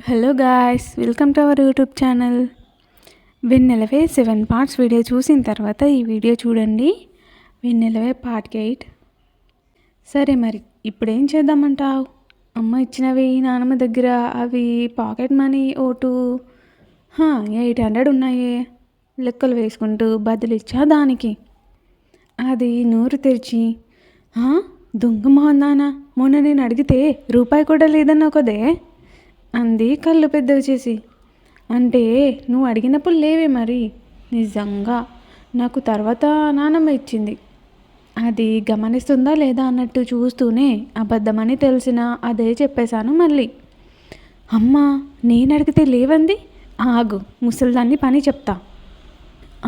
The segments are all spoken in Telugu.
Hello guys, welcome to our YouTube channel. వెన్నెలవే 7 పార్ట్స్ వీడియో చూసిన తర్వాత ఈ వీడియో చూడండి. వెన్నెలవే పార్ట్ 8. సరే మరి ఇప్పుడేం చేద్దామంటావు? అమ్మ ఇచ్చినవి నానమ్మ దగ్గర అవి పాకెట్ మనీ 800 ఉన్నాయే. లెక్కలు వేసుకుంటూ బదులిచ్చా దానికి. అది నోరు తెరిచి, దొంగ మొహందానా, మొన్న నేను అడిగితే రూపాయి కూడా లేదన్నావు కదే అంది కళ్ళు పెద్దవి చేసి. అంటే నువ్వు అడిగినప్పుడు లేవే మరి. నిజంగా నాకు తర్వాత నానమ్మ ఇచ్చింది. అది గమనిస్తుందా లేదా అన్నట్టు చూస్తూనే అబద్ధమని తెలిసినా అదే చెప్పేశాను మళ్ళీ. అమ్మా నేను అడిగితే లేవంది. ఆగు, ముసలిదాన్ని పని చెప్తా.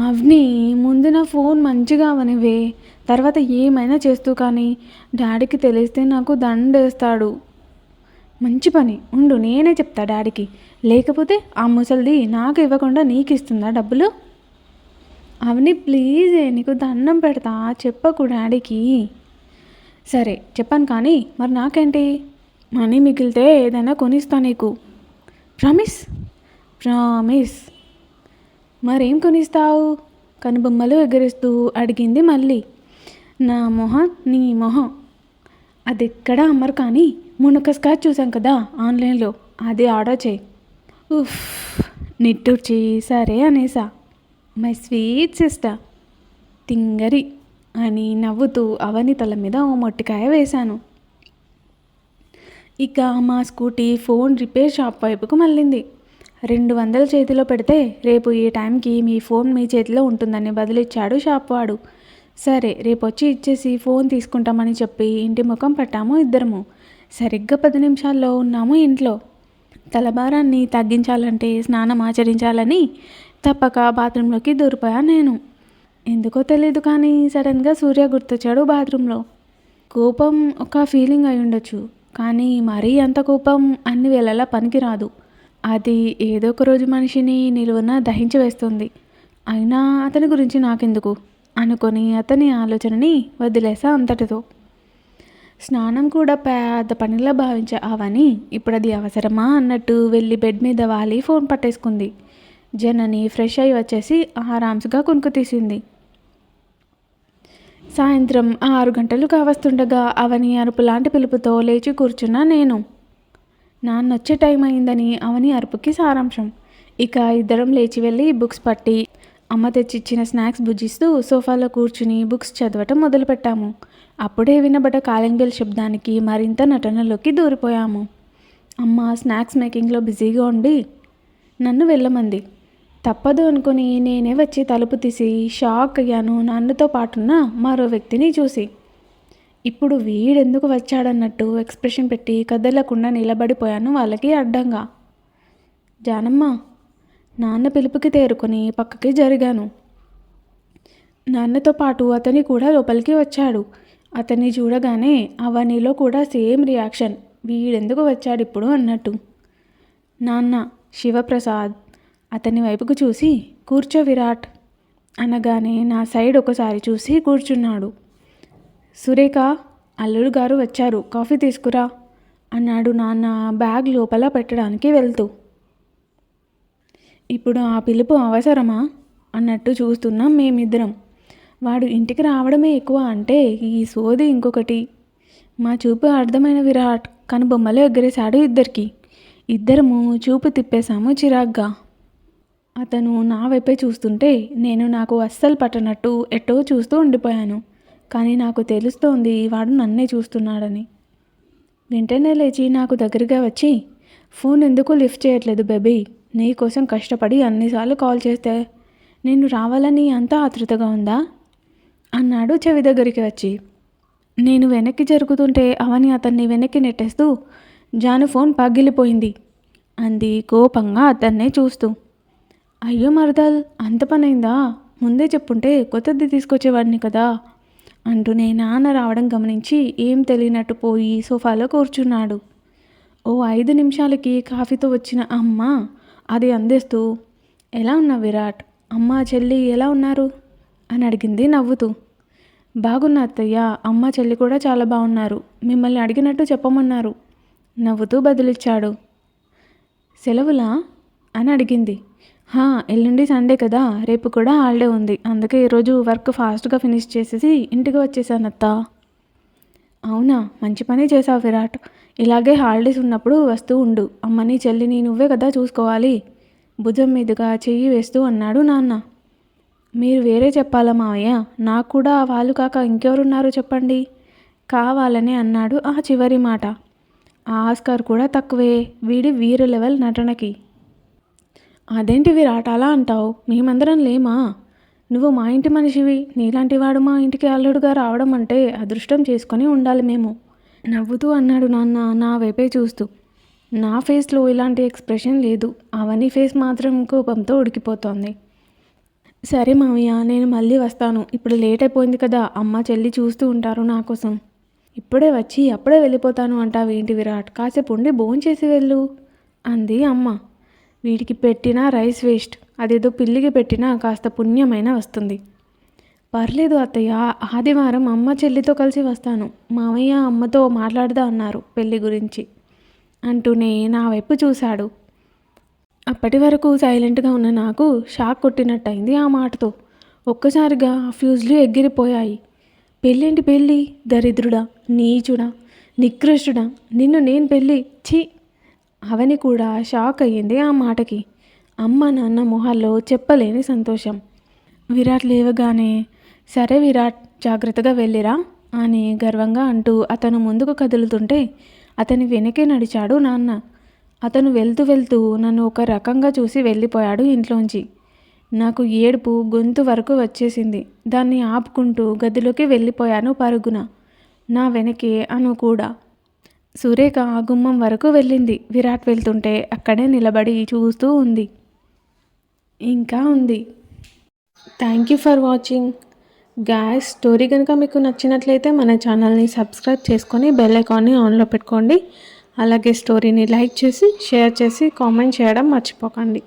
అవని ముందు నా ఫోన్ మంచిగా అవనివే, తర్వాత ఏమైనా చేస్తూ కానీ డాడీకి తెలిస్తే నాకు దండేస్తాడు. మంచి పని ఉండు, నేనే చెప్తా డాడీకి. లేకపోతే ఆ ముసలిది నాకు ఇవ్వకుండా నీకు ఇస్తుందా డబ్బులు? అవని ప్లీజే, నీకు దండం పెడతా, చెప్పకు డాడీకి. సరే చెప్పాను కానీ మరి నాకేంటి? మనీ మిగిలితే ఏదైనా కొనిస్తా నీకు. ప్రామిస్? ప్రామిస్. మరేం కొనిస్తావు? కనుబొమ్మలు ఎగరేస్తూ అడిగింది మళ్ళీ. నా మొహం నీ మొహం అది ఎక్కడ అమ్మరు కానీ మొన్న ఒక స్కాచ్ చూసాం కదా ఆన్లైన్లో, అది ఆర్డర్ చేయి. ఉఫ్ నిట్టూర్చి సరే అనేసా. మై స్వీట్ సిస్టర్ తింగరి అని నవ్వుతూ అవని తల మీద ఓ మొట్టికాయ వేశాను. ఇక మా స్కూటీ ఫోన్ రిపేర్ షాప్ వైపుకు మళ్ళింది. 200 చేతిలో పెడితే రేపు ఈ టైంకి మీ ఫోన్ మీ చేతిలో ఉంటుందని బదిలిచ్చాడు షాప్ వాడు. సరే రేపు వచ్చి ఇచ్చేసి ఫోన్ తీసుకుంటామని చెప్పి ఇంటి ముఖం పట్టాము ఇద్దరము. సరిగ్గా 10 నిమిషాల్లో ఉన్నాము ఇంట్లో. తలభారాన్ని తగ్గించాలంటే స్నానం ఆచరించాలని తప్పక బాత్రూంలోకి దూరిపోయాను నేను. ఎందుకో తెలీదు కానీ సడన్గా సూర్య గుర్తొచ్చాడు బాత్రూంలో. కోపం ఒక ఫీలింగ్ అయి ఉండొచ్చు, కానీ మరీ అంత కోపం అన్ని వేళలా పనికిరాదు. అది ఏదో ఒక రోజు మనిషిని నిలువున దహించి వేస్తుంది. అయినా అతని గురించి నాకెందుకు అనుకొని అతని ఆలోచనని వదిలేసా అంతటితో. స్నానం కూడా పెద్ద పనిలా భావించే అవని ఇప్పుడు అది అవసరమా అన్నట్టు వెళ్ళి బెడ్ మీద వాలి ఫోన్ పట్టేసుకుంది. జనని ఫ్రెష్ అయ్యి వచ్చేసి ఆరామ్స్గా కునుకు తీసింది. సాయంత్రం 6 గంటలు కావస్తుండగా అవని అరుపు లాంటి పిలుపుతో లేచి కూర్చున్నా నేను. నాన్న వచ్చే టైం అయిందని అవని అరుపుకి సారాంశం. ఇక ఇద్దరం లేచి వెళ్ళి బుక్స్ పట్టి అమ్మ తెచ్చిచ్చిన స్నాక్స్ భుజిస్తూ సోఫాలో కూర్చుని బుక్స్ చదవటం మొదలుపెట్టాము. అప్పుడే వినబడ్డ కాలింగ్ బెల్ శబ్దానికి మరింత నటనలోకి దూరిపోయాము. అమ్మ స్నాక్స్ మేకింగ్లో బిజీగా ఉండి నన్ను వెళ్ళమంది. తప్పదు అనుకుని నేనే వచ్చి తలుపు తీసి షాక్ అయ్యాను నాన్నతో పాటున్న మరో వ్యక్తిని చూసి. ఇప్పుడు వీడెందుకు వచ్చాడన్నట్టు ఎక్స్ప్రెషన్ పెట్టి కదలకుండా నిలబడిపోయాను వాళ్ళకి అడ్డంగా. జానమ్మ నాన్న పిలుపుకి తేరుకొని పక్కకి జరిగాను. నాన్నతో పాటు అతని కూడా లోపలికి వచ్చాడు. అతన్ని చూడగానే అవనిలో కూడా సేమ్ రియాక్షన్, వీడెందుకు వచ్చాడు ఇప్పుడు అన్నట్టు. నాన్న శివప్రసాద్ అతని వైపుకు చూసి కూర్చో విరాట్ అనగానే నా సైడ్ ఒకసారి చూసి కూర్చున్నాడు. సురేఖ అల్లుడు గారు వచ్చారు, కాఫీ తీసుకురా అన్నాడు నాన్న బ్యాగ్ లోపల పెట్టడానికి వెళ్తూ. ఇప్పుడు ఆ పిలుపు అవసరమా అన్నట్టు చూస్తున్నాం మేమిద్దరం. వాడు ఇంటికి రావడమే ఎక్కువ అంటే ఈ సోది ఇంకొకటి. మా చూపు అర్థమైన విరాట్ కనుబొమ్మలు ఎగరేశాడు ఇద్దరికి. ఇద్దరము చూపు తిప్పేశాము చిరాగ్గా. అతను నా వైపే చూస్తుంటే నేను నాకు అస్సలు పట్టనట్టు ఎటో చూస్తూ ఉండిపోయాను. కానీ నాకు తెలుస్తోంది వాడు నన్నే చూస్తున్నాడని. వెంటనే లేచి నాకు దగ్గరగా వచ్చి, ఫోన్ ఎందుకు లిఫ్ట్ చేయట్లేదు బేబీ? నీ కోసం కష్టపడి అన్నిసార్లు కాల్ చేస్తే నేను రావాలని అంత ఆతృతగా ఉందా అన్నాడు చెవి దగ్గరికి వచ్చి. నేను వెనక్కి జరుగుతుంటే అవని అతన్ని వెనక్కి నెట్టేస్తూ, జాను ఫోన్ పగిలిపోయింది అంది కోపంగా అతన్నే చూస్తూ. అయ్యో మరదల్, అంత పనైందా? ముందే చెప్పుంటే కొత్తది తీసుకొచ్చేవాడిని కదా అంటూనే నాన్న రావడం గమనించి ఏం తెలియనట్టు పోయి సోఫాలో కూర్చున్నాడు. ఓ 5 నిమిషాలకి కాఫీతో వచ్చిన అమ్మ అది అందిస్తూ, ఎలా ఉన్నావు విరాట్? అమ్మ చెల్లి ఎలా ఉన్నారు అని అడిగింది నవ్వుతూ. బాగున్నా అత్తయ్య, అమ్మ చెల్లి కూడా చాలా బాగున్నారు. మిమ్మల్ని అడిగినట్టు చెప్పమన్నారు నవ్వుతూ బదులిచ్చాడు. సెలవులా అని అడిగింది. ఎల్లుండి సండే కదా, రేపు కూడా హాలిడే ఉంది, అందుకే ఈరోజు వర్క్ ఫాస్ట్గా ఫినిష్ చేసేసి ఇంటికి వచ్చేసాను అత్త. అవునా, మంచి పని చేసావు విరాట్. ఇలాగే హాలిడేస్ ఉన్నప్పుడు వస్తూ ఉండు. అమ్మని చెల్లిని నువ్వే కదా చూసుకోవాలి. భుజం మీదుగా చెయ్యి వేస్తూ అన్నాడు నాన్న. మీరు వేరే చెప్పాలా మావయ్య, నాకు కూడా వాళ్ళు కాక ఇంకెవరున్నారో చెప్పండి కావాలని అన్నాడు ఆ చివరి మాట. ఆ ఆస్కార్ కూడా తక్కువే వీడి వీర లెవెల్ నటనకి. అదేంటి విరాట్ అలా అంటావు, మేమందరం లేమా? నువ్వు మా ఇంటి మనిషివి, నీలాంటి వాడు మా ఇంటికి అల్లుడుగా రావడం అంటే అదృష్టం చేసుకొని ఉండాలి మేము. నవ్వుతూ అన్నాడు నాన్న నా వైపే చూస్తూ. నా ఫేస్లో ఇలాంటి ఎక్స్ప్రెషన్ లేదు, అవని ఫేస్ మాత్రం కోపంతో ఉడికిపోతోంది. సరే మావయ్య, నేను మళ్ళీ వస్తాను, ఇప్పుడు లేట్ అయిపోయింది కదా, అమ్మ చెల్లి చూస్తూ ఉంటారు నా కోసం. ఇప్పుడే వచ్చి అప్పుడే వెళ్ళిపోతాను అంటావేంటి విరాట్, కాసేపు ఉండి భోంచేసి వెళ్ళు అంది అమ్మ. వీడికి పెట్టినా రైస్ వేస్ట్, అదేదో పిల్లికి పెట్టినా కాస్త పుణ్యమైన వస్తుంది. పర్లేదు అత్తయ్య, ఆదివారం అమ్మ చెల్లితో కలిసి వస్తాను, మామయ్య అమ్మతో మాట్లాడదా అన్నారు పెళ్ళి గురించి అంటూనే నా వైపు చూశాడు. అప్పటి వరకు సైలెంట్గా ఉన్న నాకు షాక్ కొట్టినట్టయింది ఆ మాటతో. ఒక్కసారిగా ఫ్యూజ్లు ఎగిరిపోయాయి. పెళ్ళేంటి పెళ్ళి, దరిద్రుడా, నీచుడా, నికృష్టుడా, నిన్ను నేను పెళ్ళి ఛీ. అవని కూడా షాక్ అయ్యింది ఆ మాటకి. అమ్మ నాన్న మొహాల్లో చెప్పలేని సంతోషం. విరాట్ లేవగానే సరే విరాట్, జాగ్రత్తగా వెళ్ళిరా అని గర్వంగా అంటూ అతను ముందుకు కదులుతుంటే అతని వెనకే నడిచాడు నాన్న. అతను వెళ్తూ వెళ్తూ నన్ను ఒక రకంగా చూసి వెళ్ళిపోయాడు ఇంట్లోంచి. నాకు ఏడుపు గొంతు వరకు వచ్చేసింది. దాన్ని ఆపుకుంటూ గదిలోకి వెళ్ళిపోయాను పరుగున. నా వెనకే అను కూడా. సురేఖ గుమ్మం వరకు వెళ్ళింది. విరాట్ వెళ్తుంటే అక్కడే నిలబడి చూస్తూ ఉంది. ఇంకా ఉంది. Thank you for watching guys. Story కనుక మీకు నచ్చినట్లయితే మన ఛానల్ని సబ్స్క్రైబ్ చేసుకొని బెల్ ఐకాన్ని ఆన్లో పెట్టుకోండి. అలాగే స్టోరీని లైక్ చేసి షేర్ చేసి కామెంట్ చేయడం మర్చిపోకండి.